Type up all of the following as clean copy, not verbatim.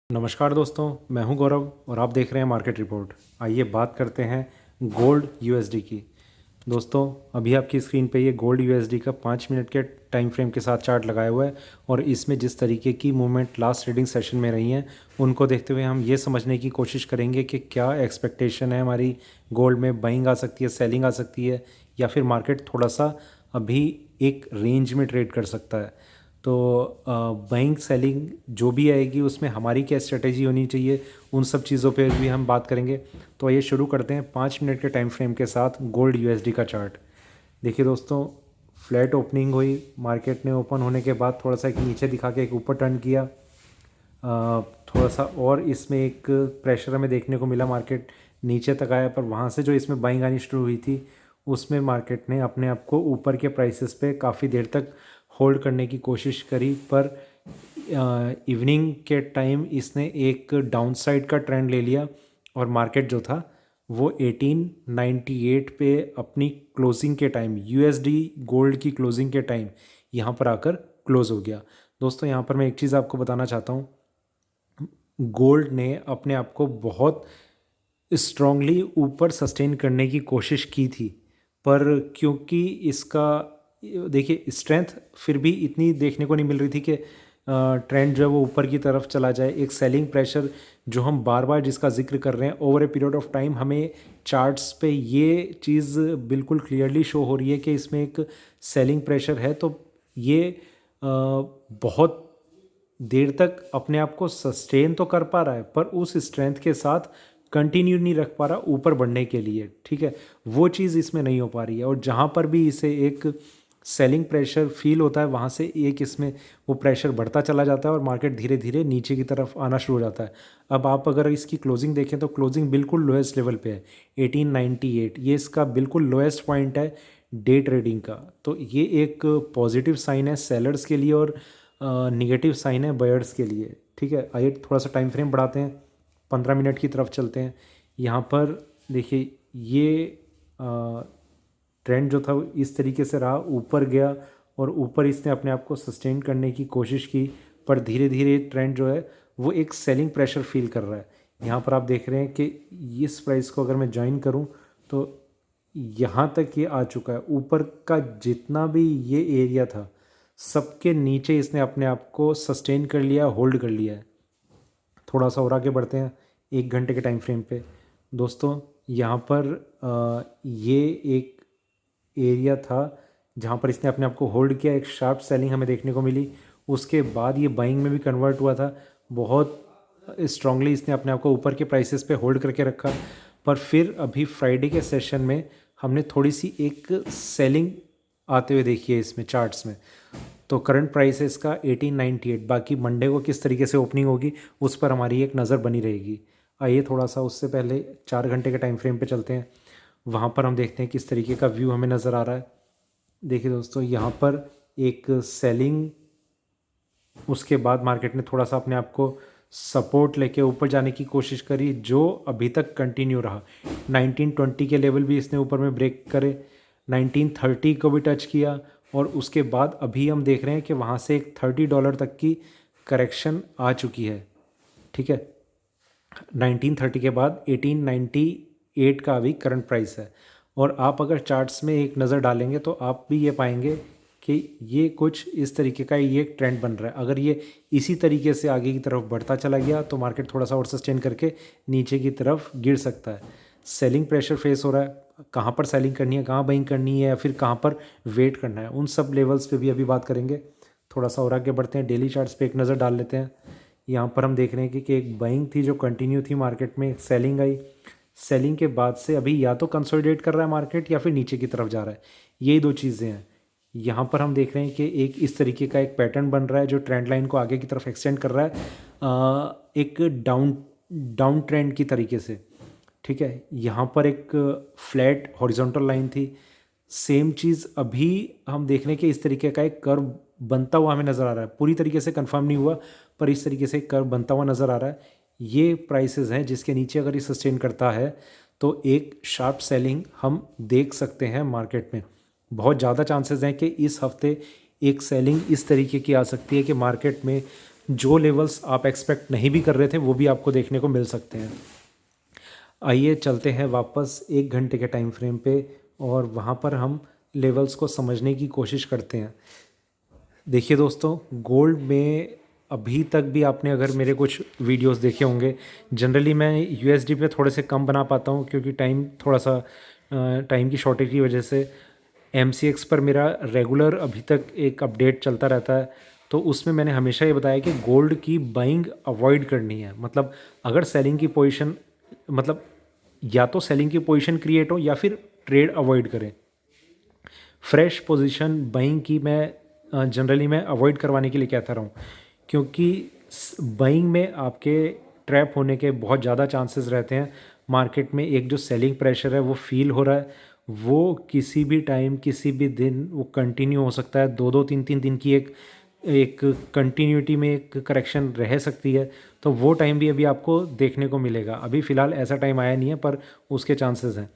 नमस्कार दोस्तों, मैं हूं गौरव और आप देख रहे हैं मार्केट रिपोर्ट। आइए बात करते हैं गोल्ड यूएसडी की। दोस्तों, अभी आपकी स्क्रीन पे ये गोल्ड यूएसडी का 5 मिनट के टाइम फ्रेम के साथ चार्ट लगाया हुआ है और इसमें जिस तरीके की मूवमेंट लास्ट ट्रेडिंग सेशन में रही हैं उनको देखते हुए हम ये समझने की कोशिश करेंगे कि क्या एक्सपेक्टेशन है हमारी गोल्ड में, बाइंग आ सकती है, सेलिंग आ सकती है या फिर मार्केट थोड़ा सा अभी एक रेंज में ट्रेड कर सकता है। तो बाइंग सेलिंग जो भी आएगी उसमें हमारी क्या स्ट्रेटेजी होनी चाहिए, उन सब चीज़ों पे भी हम बात करेंगे। तो आइए शुरू करते हैं 5 मिनट के टाइम फ्रेम के साथ गोल्ड यूएसडी का चार्ट। देखिए दोस्तों, फ्लैट ओपनिंग हुई, मार्केट ने ओपन होने के बाद थोड़ा सा एक नीचे दिखा के एक ऊपर टर्न किया। थोड़ा सा और इसमें एक प्रेशर हमें देखने को मिला, मार्केट नीचे तक आया, पर वहाँ से जो इसमें बाइंग आनी शुरू हुई थी उसमें मार्केट ने अपने आप को ऊपर के प्राइसेस पे काफ़ी देर तक होल्ड करने की कोशिश करी। पर इवनिंग के टाइम इसने एक डाउन साइड का ट्रेंड ले लिया और मार्केट जो था वो 1898 पे अपनी क्लोजिंग के टाइम, यूएसडी गोल्ड की क्लोजिंग के टाइम यहाँ पर आकर क्लोज हो गया। दोस्तों, यहाँ पर मैं एक चीज़ आपको बताना चाहता हूँ, गोल्ड ने अपने आप को बहुत स्ट्रांगली ऊपर सस्टेन करने की कोशिश की थी, पर क्योंकि इसका देखिए स्ट्रेंथ फिर भी इतनी देखने को नहीं मिल रही थी कि ट्रेंड जो है वो ऊपर की तरफ चला जाए। एक सेलिंग प्रेशर जो हम बार बार जिसका जिक्र कर रहे हैं over a period of time, हमें चार्ट्स पे ये चीज़ बिल्कुल क्लियरली शो हो रही है कि इसमें एक सेलिंग प्रेशर है। तो ये बहुत देर तक अपने आप को सस्टेन तो कर पा रहा है पर उस स्ट्रेंथ के साथ कंटिन्यू नहीं रख पा रहा ऊपर बढ़ने के लिए, ठीक है, वो चीज़ इसमें नहीं हो पा रही है। और जहाँ पर भी इसे एक सेलिंग प्रेशर फील होता है वहाँ से एक इसमें वो प्रेशर बढ़ता चला जाता है और मार्केट धीरे धीरे नीचे की तरफ आना शुरू हो जाता है। अब आप अगर इसकी क्लोजिंग देखें तो क्लोजिंग बिल्कुल लोएस्ट लेवल पे है, 1898, ये इसका बिल्कुल लोएस्ट पॉइंट है डे ट्रेडिंग का। तो ये एक पॉजिटिव साइन है सेलर्स के लिए और निगेटिव साइन है बायर्स के लिए, ठीक है। आइए थोड़ा सा टाइम फ्रेम बढ़ाते हैं, 15 मिनट की तरफ चलते हैं। यहाँ पर देखिए ये ट्रेंड जो था वो इस तरीके से रहा, ऊपर गया और ऊपर इसने अपने आप को सस्टेन करने की कोशिश की, पर धीरे धीरे ट्रेंड जो है वो एक सेलिंग प्रेशर फील कर रहा है। यहाँ पर आप देख रहे हैं कि इस प्राइस को अगर मैं ज्वाइन करूँ तो यहाँ तक ये आ चुका है, ऊपर का जितना भी ये एरिया था सबके नीचे इसने अपने आप को सस्टेन कर लिया, होल्ड कर लिया है। थोड़ा सा और आगे बढ़ते हैं 1 घंटे के टाइम फ्रेम पे। दोस्तों, यहाँ पर ये एक एरिया था जहाँ पर इसने अपने आप को होल्ड किया, एक शार्प सेलिंग हमें देखने को मिली, उसके बाद ये बाइंग में भी कन्वर्ट हुआ था। बहुत स्ट्रांगली इसने अपने आप को ऊपर के प्राइसेस पे होल्ड करके रखा, पर फिर अभी फ्राइडे के सेशन में हमने थोड़ी सी एक सेलिंग आते हुए देखी है इसमें चार्ट्स में। तो करंट प्राइस है इसका 1898, बाकी मंडे को किस तरीके से ओपनिंग होगी उस पर हमारी एक नज़र बनी रहेगी। आइए थोड़ा सा उससे पहले 4 घंटे के टाइम फ्रेम पे चलते हैं, वहाँ पर हम देखते हैं किस तरीके का व्यू हमें नज़र आ रहा है। देखिए दोस्तों, यहाँ पर एक सेलिंग, उसके बाद मार्केट ने थोड़ा सा अपने आप को सपोर्ट लेके ऊपर जाने की कोशिश करी जो अभी तक कंटिन्यू रहा। 1920 के लेवल भी इसने ऊपर में ब्रेक करे, 1930 को भी टच किया और उसके बाद अभी हम देख रहे हैं कि वहाँ से एक $30 तक की करेक्शन आ चुकी है, ठीक है। 1930 के बाद 1898 का अभी करंट प्राइस है और आप अगर चार्ट्स में एक नज़र डालेंगे तो आप भी ये पाएंगे कि ये कुछ इस तरीके का ये एक ट्रेंड बन रहा है। अगर ये इसी तरीके से आगे की तरफ बढ़ता चला गया तो मार्केट थोड़ा सा और सस्टेन करके नीचे की तरफ गिर सकता है। सेलिंग प्रेशर फेस हो रहा है, कहाँ पर सेलिंग करनी है, कहाँ बाइंग करनी है या फिर कहाँ पर वेट करना है, उन सब लेवल्स पे भी अभी बात करेंगे। थोड़ा सा और आगे बढ़ते हैं, डेली चार्ट्स पे एक नज़र डाल लेते हैं। यहाँ पर हम देख रहे हैं कि एक बाइंग थी जो कंटिन्यू थी, मार्केट में एक सेलिंग आई, सेलिंग के बाद से अभी या तो कंसोलिडेट कर रहा है मार्केट या फिर नीचे की तरफ जा रहा है, यही दो चीज़ें हैं। यहाँ पर हम देख रहे हैं कि एक इस तरीके का एक पैटर्न बन रहा है जो ट्रेंड लाइन को आगे की तरफ एक्सटेंड कर रहा है, एक डाउन ट्रेंड की तरीके से, ठीक है। यहाँ पर एक फ्लैट हॉरिजॉन्टल लाइन थी, सेम चीज़ अभी हम देख रहे हैं कि इस तरीके का एक कर्व बनता हुआ हमें नज़र आ रहा है। पूरी तरीके से कंफर्म नहीं हुआ पर इस तरीके से एक कर्व बनता हुआ नज़र आ रहा है। ये प्राइसेस हैं जिसके नीचे अगर ये सस्टेन करता है तो एक शार्प सेलिंग हम देख सकते हैं मार्केट में। बहुत ज़्यादा चांसेस हैं कि इस हफ्ते एक सेलिंग इस तरीके की आ सकती है कि मार्केट में जो लेवल्स आप एक्सपेक्ट नहीं भी कर रहे थे वो भी आपको देखने को मिल सकते हैं। आइए चलते हैं वापस 1 घंटे के टाइम फ्रेम पे और वहाँ पर हम लेवल्स को समझने की कोशिश करते हैं। देखिए दोस्तों, गोल्ड में अभी तक भी आपने अगर मेरे कुछ वीडियोस देखे होंगे, जनरली मैं यूएसडी पे थोड़े से कम बना पाता हूँ क्योंकि थोड़ा सा टाइम की शॉर्टेज की वजह से। एमसीएक्स पर मेरा रेगुलर अभी तक एक अपडेट चलता रहता है, तो उसमें मैंने हमेशा ये बताया कि गोल्ड की बाइंग अवॉइड करनी है। मतलब अगर सेलिंग की पोजीशन, मतलब या तो सेलिंग की पोजीशन क्रिएट हो या फिर ट्रेड अवॉइड करें। फ्रेश पोजीशन बाइंग की मैं जनरली मैं अवॉइड करवाने के लिए कहता रहा हूँ, क्योंकि बाइंग में आपके ट्रैप होने के बहुत ज़्यादा चांसेस रहते हैं। मार्केट में एक जो सेलिंग प्रेशर है वो फील हो रहा है, वो किसी भी टाइम किसी भी दिन वो कंटिन्यू हो सकता है। 2-2 3-3 दिन की एक एक कंटिन्यूटी में एक करेक्शन रह सकती है, तो वो टाइम भी अभी आपको देखने को मिलेगा। अभी फ़िलहाल ऐसा टाइम आया नहीं है, पर उसके चांसेस हैं।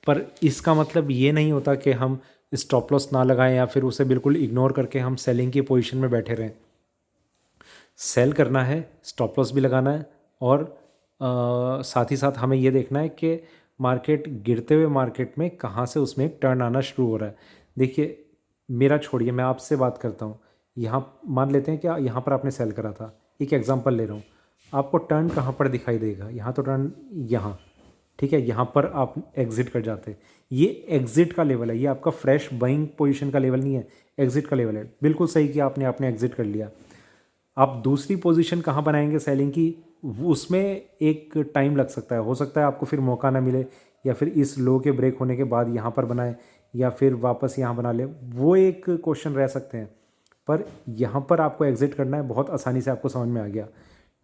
पर इसका मतलब ये नहीं होता कि हम स्टॉप लॉस ना लगाएं या फिर उसे बिल्कुल इग्नोर करके हम सेलिंग की पोजीशन में बैठे रहें। सेल करना है, स्टॉप लॉस भी लगाना है, और साथ ही साथ हमें ये देखना है कि मार्केट गिरते हुए मार्केट में कहाँ से उसमें एक टर्न आना शुरू हो रहा है। देखिए, मेरा छोड़िए, मैं आपसे बात करता हूँ। यहाँ मान लेते हैं कि यहाँ पर आपने सेल करा था, एक एग्जांपल ले रहा हूँ। आपको टर्न कहाँ पर दिखाई देगा? यहाँ तो टर्न, यहाँ, ठीक है, यहाँ पर आप एग्जिट कर जाते हैं। ये एग्जिट का लेवल है, ये आपका फ्रेश बाइंग पोजीशन का लेवल नहीं है, एग्जिट का लेवल है। बिल्कुल सही कि आपने एग्जिट कर लिया। आप दूसरी पोजीशन कहाँ बनाएंगे सेलिंग की, उसमें एक टाइम लग सकता है। हो सकता है आपको फिर मौका ना मिले, या फिर इस लो के ब्रेक होने के बाद यहाँ पर बनाए, या फिर वापस यहाँ बना ले, वो एक क्वेश्चन रह सकते हैं। पर यहाँ पर आपको एग्जिट करना है, बहुत आसानी से आपको समझ में आ गया,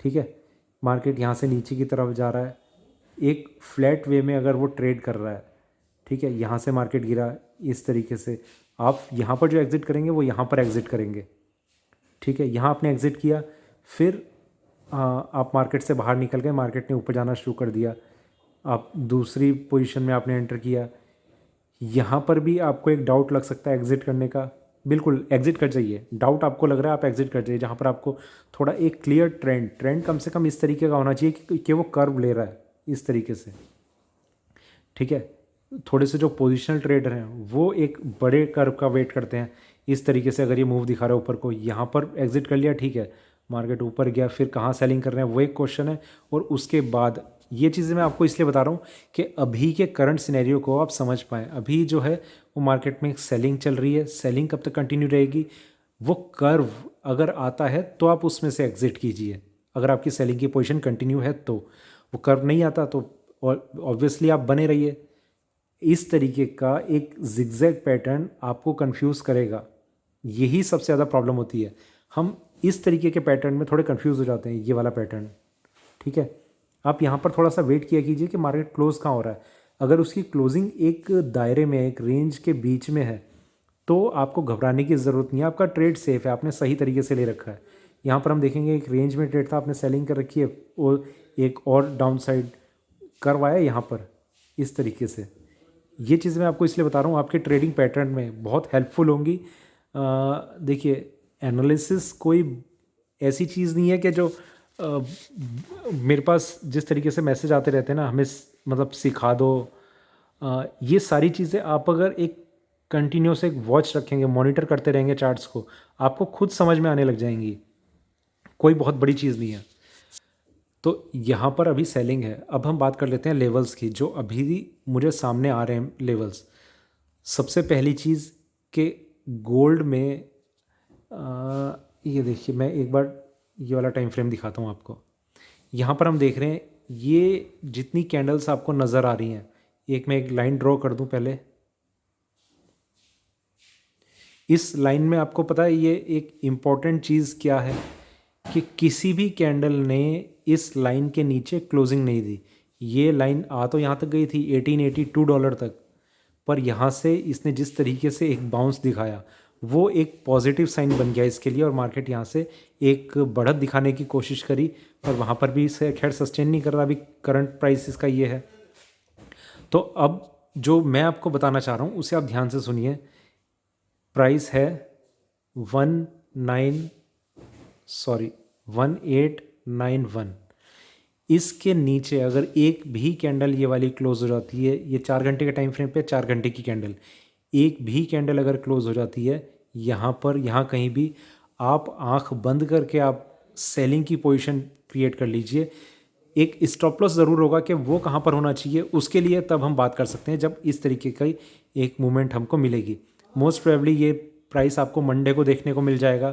ठीक है। मार्केट यहाँ से नीचे की तरफ जा रहा है, एक फ्लैट वे में अगर वो ट्रेड कर रहा है, ठीक है। यहाँ से मार्केट गिरा इस तरीके से, आप यहाँ पर जो एग्ज़िट करेंगे वो यहाँ पर एग्ज़िट करेंगे, ठीक है। यहाँ आपने एग्ज़िट किया, फिर आप मार्केट से बाहर निकल गए, मार्केट ने ऊपर जाना शुरू कर दिया, आप दूसरी पोजीशन में आपने एंटर किया। यहाँ पर भी आपको एक डाउट लग सकता है एग्ज़िट करने का, बिल्कुल एग्ज़िट कर जाइए। डाउट आपको लग रहा है, आप एग्ज़िट कर जाइए। जहाँ पर आपको थोड़ा एक क्लियर ट्रेंड कम से कम इस तरीके का होना चाहिए कि वो कर्व ले रहा है इस तरीके से, ठीक है। थोड़े से जो पोजिशनल ट्रेडर हैं वो एक बड़े कर्व का वेट करते हैं इस तरीके से। अगर ये मूव दिखा रहा है ऊपर को, यहाँ पर एग्जिट कर लिया, ठीक है, मार्केट ऊपर गया, फिर कहाँ सेलिंग कर रहे हैं वो एक क्वेश्चन है। और उसके बाद ये चीज़ें मैं आपको इसलिए बता रहा हूँ कि अभी के करंट सिनेरियो को आप समझ पाएँ। अभी जो है वो मार्केट में सेलिंग चल रही है, सेलिंग कब तक कंटिन्यू रहेगी, वो कर्व अगर आता है तो आप उसमें से एग्जिट कीजिए, अगर आपकी सेलिंग की पोजीशन कंटिन्यू है तो। वो कर्व नहीं आता तो ऑब्वियसली आप बने रहिए। इस तरीके का एक जिगजैग पैटर्न आपको कंफ्यूज करेगा, यही सबसे ज़्यादा प्रॉब्लम होती है। हम इस तरीके के पैटर्न में थोड़े कंफ्यूज हो जाते हैं, ये वाला पैटर्न, ठीक है। आप यहाँ पर थोड़ा सा वेट किया कीजिए कि मार्केट क्लोज कहाँ हो रहा है। अगर उसकी क्लोजिंग एक दायरे में, एक रेंज के बीच में है, तो आपको घबराने की ज़रूरत नहीं है, आपका ट्रेड सेफ है, आपने सही तरीके से ले रखा है। यहाँ पर हम देखेंगे एक रेंज में ट्रेड था, आपने सेलिंग कर रखी है, और एक और डाउन साइड करवाया यहाँ पर इस तरीके से। ये चीज़ मैं आपको इसलिए बता रहा हूँ, आपके ट्रेडिंग पैटर्न में बहुत हेल्पफुल होंगी। देखिए, एनालिसिस कोई ऐसी चीज़ नहीं है कि जो मेरे पास जिस तरीके से मैसेज आते रहते हैं ना, हमें मतलब सिखा दो, ये सारी चीज़ें आप अगर एक कंटिन्यूस एक वॉच रखेंगे, मॉनिटर करते रहेंगे चार्ट्स को, आपको खुद समझ में आने लग जाएंगी। कोई बहुत बड़ी चीज़ नहीं है। तो यहाँ पर अभी सेलिंग है। अब हम बात कर लेते हैं लेवल्स की, जो अभी मुझे सामने आ रहे हैं लेवल्स। सबसे पहली चीज़ कि गोल्ड में ये देखिए, मैं एक बार ये वाला टाइम फ्रेम दिखाता हूँ आपको। यहाँ पर हम देख रहे हैं ये जितनी कैंडल्स आपको नज़र आ रही हैं, मैं एक लाइन ड्रॉ कर दूँ पहले। इस लाइन में आपको पता है ये एक इम्पॉर्टेंट चीज़ क्या है, कि किसी भी कैंडल ने इस लाइन के नीचे क्लोजिंग नहीं दी। ये लाइन आ तो यहाँ तक गई थी $1882 तक, पर यहाँ से इसने जिस तरीके से एक बाउंस दिखाया वो एक पॉजिटिव साइन बन गया इसके लिए, और मार्केट यहाँ से एक बढ़त दिखाने की कोशिश करी, पर वहाँ पर भी इसे खैर सस्टेन नहीं कर रहा। अभी करंट प्राइस इसका ये है। तो अब जो मैं आपको बताना चाह रहा हूँ उसे आप ध्यान से सुनिए। प्राइस है 19 1891। इसके नीचे अगर एक भी कैंडल ये वाली क्लोज हो जाती है, ये 4 घंटे के टाइम फ्रेम पे 4 घंटे की कैंडल, एक भी कैंडल अगर क्लोज हो जाती है यहाँ पर, यहाँ कहीं भी, आप आंख बंद करके आप सेलिंग की पोजीशन क्रिएट कर लीजिए। एक स्टॉप लॉस ज़रूर होगा कि वो कहाँ पर होना चाहिए, उसके लिए तब हम बात कर सकते हैं जब इस तरीके का एक मूवमेंट हमको मिलेगी। मोस्ट प्रोबेबली ये प्राइस आपको मंडे को देखने को मिल जाएगा।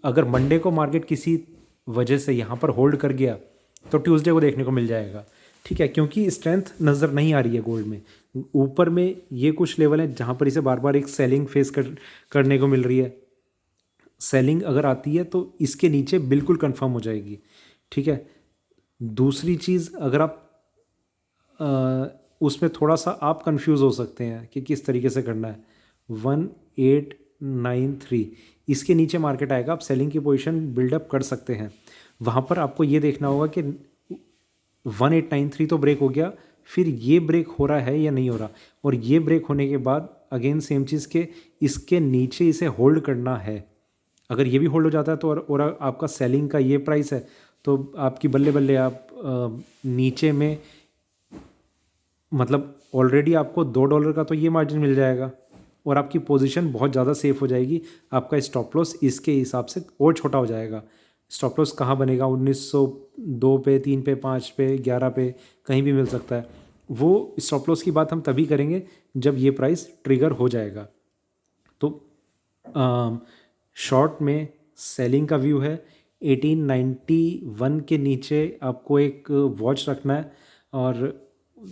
अगर मंडे को मार्केट किसी वजह से यहाँ पर होल्ड कर गया तो ट्यूसडे को देखने को मिल जाएगा, ठीक है, क्योंकि स्ट्रेंथ नज़र नहीं आ रही है गोल्ड में। ऊपर में ये कुछ लेवल है जहाँ पर इसे बार बार एक सेलिंग फेस करने को मिल रही है। सेलिंग अगर आती है तो इसके नीचे बिल्कुल कंफर्म हो जाएगी, ठीक है। दूसरी चीज़, अगर आप उसमें थोड़ा सा आप कंफ्यूज हो सकते हैं कि किस तरीके से करना है। 1893 इसके नीचे मार्केट आएगा, आप सेलिंग की पोजीशन बिल्डअप कर सकते हैं। वहाँ पर आपको ये देखना होगा कि 1893 तो ब्रेक हो गया, फिर ये ब्रेक हो रहा है या नहीं हो रहा, और ये ब्रेक होने के बाद अगेन सेम चीज़ के इसके नीचे इसे होल्ड करना है। अगर ये भी होल्ड हो जाता है तो और आपका सेलिंग का ये प्राइस है तो आपकी बल्ले बल्ले आप नीचे में, मतलब ऑलरेडी आपको $2 का तो ये मार्जिन मिल जाएगा और आपकी पोजीशन बहुत ज़्यादा सेफ हो जाएगी। आपका स्टॉप लॉस इसके हिसाब से और छोटा हो जाएगा। स्टॉप लॉस कहाँ बनेगा? 1902 पे, 3 पे, 5 पे, 11 पे, कहीं भी मिल सकता है। वो स्टॉप लॉस की बात हम तभी करेंगे जब ये प्राइस ट्रिगर हो जाएगा। तो शॉर्ट में सेलिंग का व्यू है। 1891 के नीचे आपको एक वॉच रखना है, और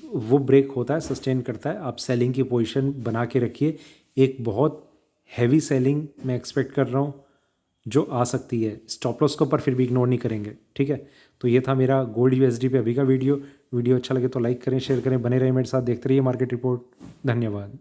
वो ब्रेक होता है, सस्टेन करता है, आप सेलिंग की पोजीशन बना के रखिए। एक बहुत हैवी सेलिंग मैं एक्सपेक्ट कर रहा हूँ जो आ सकती है। स्टॉप लॉस को पर फिर भी इग्नोर नहीं करेंगे, ठीक है। तो ये था मेरा गोल्ड यूएसडी पे अभी का वीडियो अच्छा लगे तो लाइक करें, शेयर करें, बने रहे मेरे साथ, देखते रहिए मार्केट रिपोर्ट। धन्यवाद।